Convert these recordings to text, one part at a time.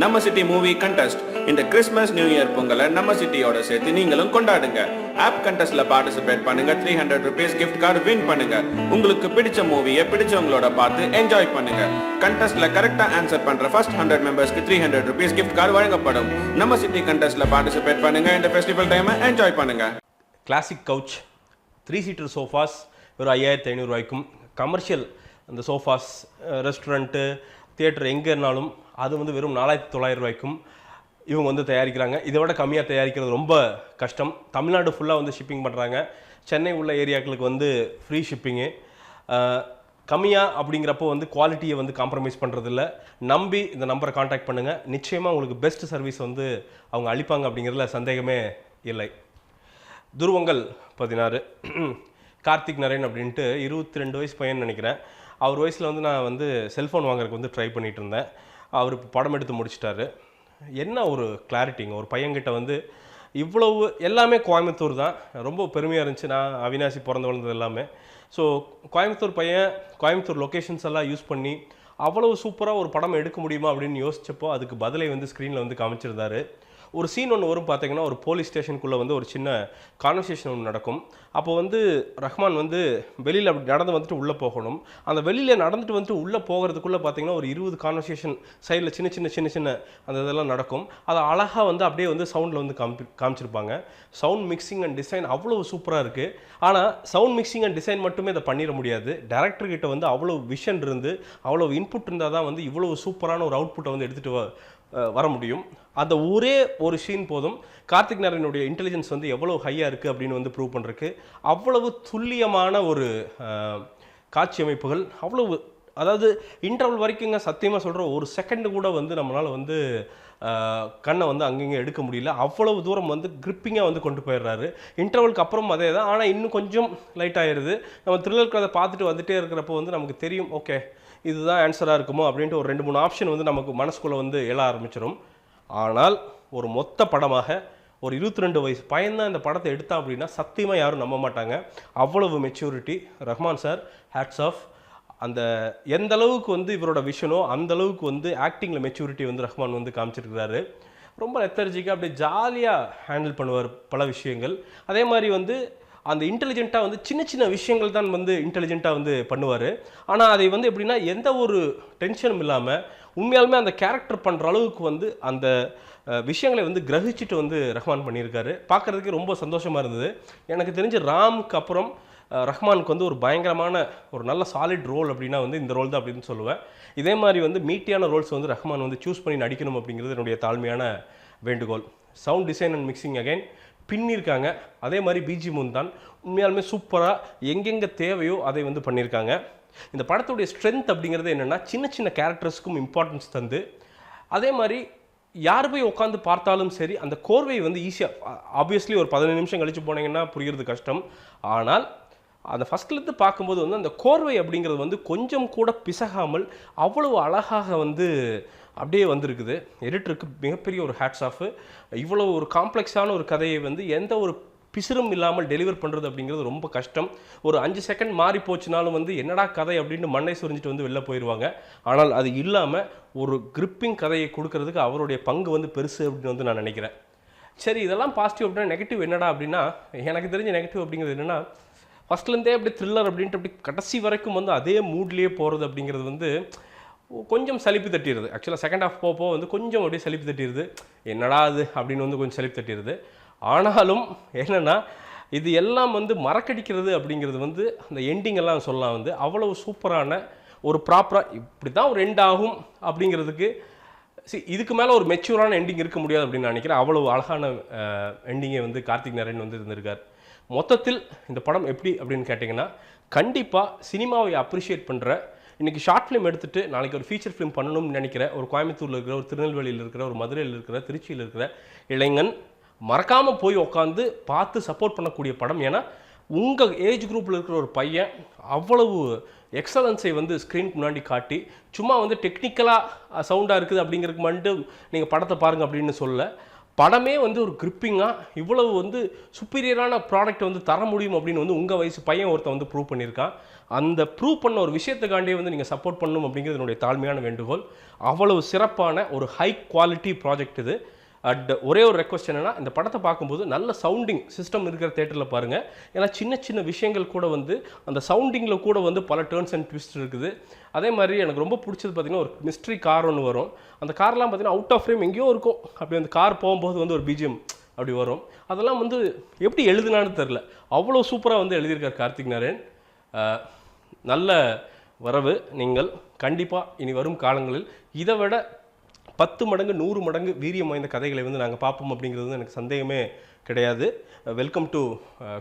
நம்ம city movie contest. இந்த Christmas new year பொங்கலை நம்ம சிட்டியோட சேர்த்து நீங்களும் கொண்டாடுங்க. ஆப் கண்டெஸ்ட்ல பார்ட்டிசிபேட் பண்ணுங்க. 300 rupees gift card வின் பண்ணுங்க. உங்களுக்கு பிடிச்ச மூவியை பிடிச்சவங்களோட பார்த்து என்ஜாய் பண்ணுங்க. கண்டெஸ்ட்ல கரெக்டா ஆன்சர் பண்ற ஃபர்ஸ்ட் 100 மெம்பர்ஸ்க்கு 300 rupees gift card வழங்கப்படும். நம்ம சிட்டி கண்டெஸ்ட்ல பார்ட்டிசிபேட் பண்ணுங்க. இந்த ஃபெஸ்டிவல் டைமை என்ஜாய் பண்ணுங்க. கிளாசிக் கவுச் 3-seater சோஃபாஸ் ஒரு 5500 ரூபாய்க்கும், கமர்ஷியல் அந்த சோஃபாஸ் ரெஸ்டாரண்ட்டு தியேட்டர் எங்கே இருந்தாலும் அது வந்து வெறும் 4900 ரூபாய்க்கும் இவங்க வந்து தயாரிக்கிறாங்க. இதை விட கம்மியாக தயாரிக்கிறது ரொம்ப கஷ்டம். தமிழ்நாடு ஃபுல்லாக வந்து ஷிப்பிங் பண்ணுறாங்க. சென்னை உள்ள ஏரியாக்களுக்கு வந்து ஃப்ரீ ஷிப்பிங்கு. கம்மியாக அப்படிங்கிறப்போ வந்து குவாலிட்டியை வந்து காம்ப்ரமைஸ் பண்ணுறதில்ல. நம்பி இந்த நம்பரை காண்டாக்ட் பண்ணுங்கள். நிச்சயமாக உங்களுக்கு பெஸ்ட் சர்வீஸ் வந்து அவங்க அளிப்பாங்க அப்படிங்கிறதுல சந்தேகமே இல்லை. துருவங்கள் 16 கார்த்திக் நரேன் அப்படின்ட்டு 22 வயசு பையன் நினைக்கிறேன். அவர் வயசில் வந்து நான் வந்து செல்ஃபோன் வாங்குறதுக்கு வந்து ட்ரை பண்ணிகிட்டு இருந்தேன். அவர் இப்போ படம் எடுத்து முடிச்சிட்டாரு. என்ன ஒரு கிளாரிட்டிங்க, ஒரு பையன்கிட்ட வந்து இவ்வளவு எல்லாமே கோயம்புத்தூர் தான். ரொம்ப பெருமையாக இருந்துச்சு. நான் அவினாசி பிறந்து வளர்ந்தது எல்லாமே. ஸோ கோயம்புத்தூர் பையன் கோயம்புத்தூர் லொக்கேஷன்ஸ் எல்லாம் யூஸ் பண்ணி அவ்வளவு சூப்பராக ஒரு படம் எடுக்க முடியுமா அப்படின்னு யோசிச்சப்போ அதுக்கு பதிலை வந்து ஸ்க்ரீனில் வந்து காமிச்சிருந்தாரு. ஒரு சீன் ஒன்று வரும் பார்த்தீங்கன்னா, ஒரு போலீஸ் ஸ்டேஷனுக்குள்ளே வந்து ஒரு சின்ன கான்வர்சேஷன் ஒன்று நடக்கும். அப்போ வந்து ரஹ்மான் வந்து வெளியில் அப்படி நடந்து வந்துட்டு உள்ளே போகணும். அந்த வெளியில் நடந்துட்டு வந்துட்டு உள்ளே போகிறதுக்குள்ளே பார்த்தீங்கன்னா ஒரு 20 கான்வர்சேஷன் சைடில் சின்ன சின்ன அந்த இதெல்லாம் நடக்கும். அதை அழகாக வந்து அப்படியே வந்து சவுண்டில் வந்து காமிச்சிருப்பாங்க. சவுண்ட் மிக்சிங் அண்ட் டிசைன் அவ்வளோ சூப்பராக இருக்குது. ஆனால் சவுண்ட் மிக்சிங் அண்ட் டிசைன் மட்டுமே இதை பண்ணிட முடியாது. டேரக்டர்கிட்ட வந்து அவ்வளோ விஷன் இருந்து அவ்வளோ இன்புட் இருந்தால் தான் வந்து இவ்வளோ சூப்பரான ஒரு அவுட்புட்டை வந்து எடுத்துகிட்டு வர முடியும். அந்த ஒரே ஒரு சீன் போதும் கார்த்திக் நாராயணுடைய இன்டெலிஜென்ஸ் வந்து எவ்வளோ ஹையாக இருக்குது அப்படின்னு வந்து ப்ரூவ் பண்ணுறதுக்கு. அவ்வளவு துல்லியமான ஒரு காட்சி அமைப்புகள், அவ்வளவு, அதாவது இன்டர்வல் வரைக்குங்க சத்தியமாக சொல்கிற ஒரு செகண்டு கூட வந்து நம்மளால் வந்து கண்ணை வந்து அங்கங்கே எடுக்க முடியல. அவ்வளவு தூரம் வந்து கிரிப்பிங்காக வந்து கொண்டு போயிடுறாரு. இன்டர்வலுக்கு அப்புறம் அதே தான், ஆனால் இன்னும் கொஞ்சம் லைட் ஆயிடுது. நம்ம த்ரில்லர் கதை பார்த்துட்டு வந்துகிட்டே இருக்கிறப்போ வந்து நமக்கு தெரியும், ஓகே இதுதான் ஆன்சராக இருக்குமோ அப்படின்ட்டு ஒரு 2-3 ஆப்ஷன் வந்து நமக்கு மனசுக்குள்ளே வந்து எழ ஆரம்பிச்சிடும். ஆனால் ஒரு மொத்த படமாக ஒரு 22 வயசு பையன்தான் இந்த படத்தை எடுத்தான் அப்படின்னா சத்தியமாக யாரும் நம்ப மாட்டாங்க. அவ்வளவு maturity. Rahman sir hats off. அந்த எந்த அளவுக்கு வந்து இவரோட விஷனோ அந்த அளவுக்கு வந்து ஆக்டிங்கில் மெச்சூரிட்டி வந்து ரஹ்மான் வந்து காமிச்சிருக்கிறாரு. ரொம்ப லெத்தர்ஜிக்காக அப்படியே ஜாலியாக ஹேண்டில் பண்ணுவார் பல விஷயங்கள். அதே மாதிரி வந்து அந்த இன்டெலிஜென்ட்டாக வந்து சின்ன விஷயங்கள் தான் வந்து இன்டெலிஜென்ட்டாக வந்து பண்ணுவார். ஆனால் அதை வந்து எப்படின்னா எந்த ஒரு டென்ஷனும் இல்லாமல் உண்மையாலுமே அந்த கேரக்டர் பண்ணுற அளவுக்கு வந்து அந்த விஷயங்களை வந்து கிரகிச்சிட்டு வந்து ரஹ்மான் பண்ணியிருக்காரு. பார்க்குறதுக்கு ரொம்ப சந்தோஷமாக இருந்தது. எனக்கு தெரிஞ்ச ராமுக்கு அப்புறம் ரஹ்மானுக்கு வந்து ஒரு பயங்கரமான ஒரு நல்ல சாலிட் ரோல் அப்படின்னா வந்து இந்த ரோல் தான் அப்படின்னு சொல்லுவேன். இதே மாதிரி வந்து மீட்டியான ரோல்ஸ் வந்து ரஹ்மான் வந்து சூஸ் பண்ணி நடிக்கணும் அப்படிங்கிறது என்னுடைய தாழ்மையான வேண்டுகோள். Sound design and mixing again பின்னிருக்காங்க. அதே மாதிரி பிஜிஎம் தான் உண்மையாலுமே சூப்பராக எங்கெங்கே தேவையோ அதை வந்து பண்ணியிருக்காங்க. இந்த படத்துடைய ஸ்ட்ரென்த் அப்படிங்கிறது என்னென்னா சின்ன கேரக்டர்ஸ்க்கும் இம்பார்ட்டன்ஸ் தந்து, அதே மாதிரி யார் போய் உட்காந்து பார்த்தாலும் சரி அந்த கோர்வை வந்து ஈஸியாக, ஆப்வியஸ்லி ஒரு 15 நிமிஷம் கழித்து போனீங்கன்னா புரிகிறது கஷ்டம். ஆனால் அந்த ஃபஸ்ட்லேருந்து பார்க்கும்போது வந்து அந்த கோர்வை அப்படிங்கிறது வந்து கொஞ்சம் கூட பிசகாமல் அவ்வளவு அழகாக வந்து அப்படியே வந்திருக்குது. எடிட்டருக்கு மிகப்பெரிய ஒரு ஹேட்ஸ் ஆஃப். இவ்வளோ ஒரு காம்ப்ளெக்ஸான ஒரு கதையை வந்து எந்த ஒரு பிசிறும் இல்லாமல் டெலிவர் பண்ணுறது அப்படிங்கிறது ரொம்ப கஷ்டம். ஒரு 5 செகண்ட் மாறி போச்சுனாலும் வந்து என்னடா கதை அப்படின்னு மண்ணை சுரிஞ்சிட்டு வந்து வெளில போயிடுவாங்க. ஆனால் அது இல்லாமல் ஒரு கிரிப்பிங் கதையை கொடுக்கறதுக்கு அவருடைய பங்கு வந்து பெருசு அப்படின்னு வந்து நான் நினைக்கிறேன். சரி, இதெல்லாம் பாசிட்டிவ் அப்படின்னா நெகட்டிவ் என்னடா அப்படின்னா, எனக்கு தெரிஞ்ச நெகட்டிவ் அப்படிங்கிறது என்னென்னா, ஃபஸ்ட்லேருந்தே அப்படி த்ரில்லர் அப்படின்ட்டு அப்படி கடைசி வரைக்கும் வந்து அதே மூட்லேயே போகிறது அப்படிங்கிறது வந்து கொஞ்சம் சலிப்பு தட்டிடுது. ஆக்சுவலாக செகண்ட் ஹாஃப் போக வந்து கொஞ்சம் அப்படியே சலிப்பு தட்டிடுது. என்னடா அது அப்படின்னு வந்து கொஞ்சம் சலிப்பு தட்டிடுது. ஆனாலும் என்னென்னா இது எல்லாம் வந்து மறக்கடிக்கிறது அப்படிங்கிறது வந்து அந்த எண்டிங் எல்லாம் சொல்லலாம் வந்து அவ்வளவு சூப்பரான ஒரு ப்ராப்பராக இப்படி தான் ஒரு எண்ட் ஆகும் அப்படிங்கிறதுக்கு இதுக்கு மேலே ஒரு மெச்சூரான எண்டிங் இருக்க முடியாது அப்படின்னு நினைக்கிறேன். அவ்வளவு அழகான எண்டிங்கை வந்து கார்த்திக் நாராயண் வந்து இருந்திருக்கார். மொத்தத்தில் இந்த படம் எப்படி அப்படின்னு கேட்டிங்கன்னா, கண்டிப்பாக சினிமாவை அப்ரிஷியேட் பண்ணுற, இன்றைக்கி ஷார்ட் ஃபிலிம் எடுத்துகிட்டு நாளைக்கு ஒரு ஃபீச்சர் ஃபிலிம் பண்ணணும்னு நினைக்கிற ஒரு கோயம்புத்தூரில் இருக்கிற, ஒரு திருநெல்வேலியில் இருக்கிற, ஒரு மதுரையில் இருக்கிற, திருச்சியில் இருக்கிற இளைஞன் மறக்காமல் போய் உட்காந்து பார்த்து சப்போர்ட் பண்ணக்கூடிய படம். ஏன்னா உங்கள் ஏஜ் குரூப்பில் இருக்கிற ஒரு பையன் அவ்வளவு எக்ஸலன்ஸை வந்து ஸ்க்ரீனுக்கு முன்னாடி காட்டி, சும்மா வந்து டெக்னிக்கலாக சவுண்டாக இருக்குது அப்படிங்கிறதுக்கு மட்டும் நீங்கள் படத்தை பாருங்கள் அப்படின்னு சொல்ல, படமே வந்து ஒரு கிரிப்பிங்காக இவ்வளவு வந்து சுப்பீரியரான ப்ராடக்ட் வந்து தர முடியும் அப்படின்னு வந்து உங்கள் வயசு பையன் ஒருத்தன் வந்து ப்ரூவ் பண்ணியிருக்கான். அந்த ப்ரூவ் பண்ண ஒரு விஷயத்துக்காண்டியே வந்து நீங்கள் சப்போர்ட் பண்ணணும் அப்படிங்கிறது என்னுடைய தாழ்மையான வேண்டுகோள். அவ்வளவு சிறப்பான ஒரு ஹை குவாலிட்டி ப்ராஜெக்ட் இது. அட் ஒரே ஒரு ரெக்வஸ்ட் என்னென்னா, இந்த படத்தை பார்க்கும்போது நல்ல சவுண்டிங் சிஸ்டம் இருக்கிற தேட்டரில் பாருங்கள். ஏன்னா சின்ன சின்ன விஷயங்கள் கூட வந்து அந்த சவுண்டிங்கில் கூட வந்து பல டேர்ன்ஸ் அண்ட் ட்விஸ்ட் இருக்குது. அதே மாதிரி எனக்கு ரொம்ப பிடிச்சது பார்த்திங்கன்னா, ஒரு மிஸ்ட்ரி கார் ஒன்று வரும். அந்த கார்லாம் பார்த்திங்கன்னா அவுட் ஆஃப் ஃப்ரேம் எங்கேயோ இருக்கும். அப்படி அந்த கார் போகும்போது வந்து ஒரு பிஜிஎம் அப்படி வரும். அதெல்லாம் வந்து எப்படி எழுதுனான்னு தெரில, அவ்வளோ சூப்பராக வந்து எழுதியிருக்கார் கார்த்திக் நாராயண். நல்ல வரவு. நீங்கள் கண்டிப்பாக இனி வரும் காலங்களில் இதை விட 10 மடங்கு 100 மடங்கு வீரியம் வாய்ந்த கதைகளை வந்து நாங்கள் பார்ப்போம் அப்படிங்கிறது வந்து எனக்கு சந்தேகமே கிடையாது. Welcome to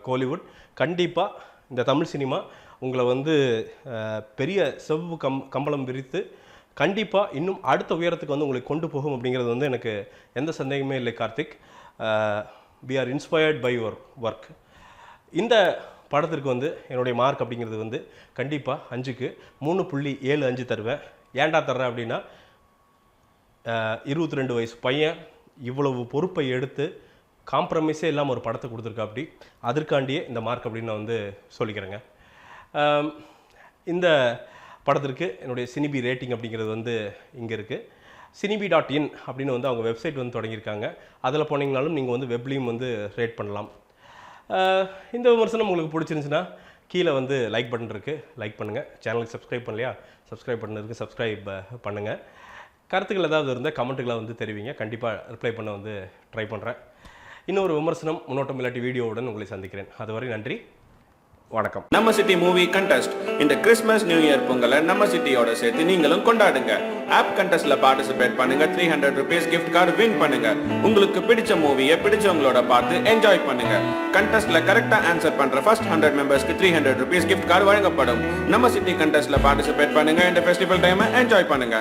Kollywood. கண்டிப்பாக இந்த தமிழ் சினிமா உங்களை வந்து பெரிய செவ்வு கம்பளம் விரித்து கண்டிப்பாக இன்னும் அடுத்த உயரத்துக்கு வந்து உங்களை கொண்டு போகும் அப்படிங்கிறது வந்து எனக்கு எந்த சந்தேகமே இல்லை Karthik. We are inspired by your work. இந்த படத்திற்கு வந்து என்னுடைய மார்க் அப்படிங்கிறது வந்து கண்டிப்பாக 5க்கு 3.75 தருவேன். ஏன்டா தர்றேன் அப்படின்னா, 22 வயசு பையன் இவ்வளவு பொறுப்பை எடுத்து காம்ப்ரமைஸே இல்லாமல் ஒரு படத்தை கொடுத்துருக்கா. அப்படி அதற்காண்டியே இந்த மார்க் அப்படின்னு நான் வந்து சொல்லிக்கிறேங்க. இந்த படத்திற்கு என்னுடைய சினிபி ரேட்டிங் அப்படிங்கிறது வந்து இங்கே இருக்குது. சினிபி.in அப்படின்னு வந்து அவங்க வெப்சைட் வந்து தொடங்கியிருக்காங்க. அதில் போனீங்கனாலும் நீங்கள் வந்து வெப்லேயும் வந்து ரேட் பண்ணலாம். இந்த விமர்சனம் உங்களுக்கு பிடிச்சிருந்துச்சுன்னா கீழே வந்து லைக் பட்டன் இருக்குது, லைக் பண்ணுங்கள். சேனலுக்கு சப்ஸ்கிரைப் பண்ணலையா, சப்ஸ்கிரைப் பண்ணுறதுக்கு சப்ஸ்கிரைப் பண்ணுங்கள். கருத்துக்கள் ஏதாவது இருந்தால் கமெண்ட்டுகளை வந்து தெரிவிங்க. கண்டிப்பாக ரிப்ளை பண்ண வந்து ட்ரை பண்ணுறேன். இன்னொரு விமர்சனம் முன்னோட்டம் இல்லாட்டி வீடியோவுடன் உங்களை சந்திக்கிறேன். அதுவரை நன்றி, வணக்கம். நம்ம சிட்டி மூவி கண்டெஸ்ட் இந்த கிறிஸ்மஸ் நியூ இயர் பொங்கலை நம்ம சிட்டியோட சேர்த்து நீங்களும் கொண்டாடுங்க. ஆப் கண்டெஸ்ட்ல பார்ட்டிசிபேட் பண்ணுங்க. 300 rupees gift card வின் பண்ணுங்க. உங்களுக்கு பிடிச்ச மூவியை பிடிச்சவங்களோட பார்த்து என்ஜாய் பண்ணுங்க. கண்டெஸ்ட்ல கரெக்டா ஆன்சர் பண்ற ஃபர்ஸ்ட் 100 மெம்பர்ஸ்க்கு 300 rupees gift card வழங்கப்படும். நம்ம சிட்டி கண்டெஸ்ட்ல பார்ட்டிசிபேட் பண்ணுங்க. இந்த ஃபெஸ்டிவல் டைமை என்ஜாய் பண்ணுங்க.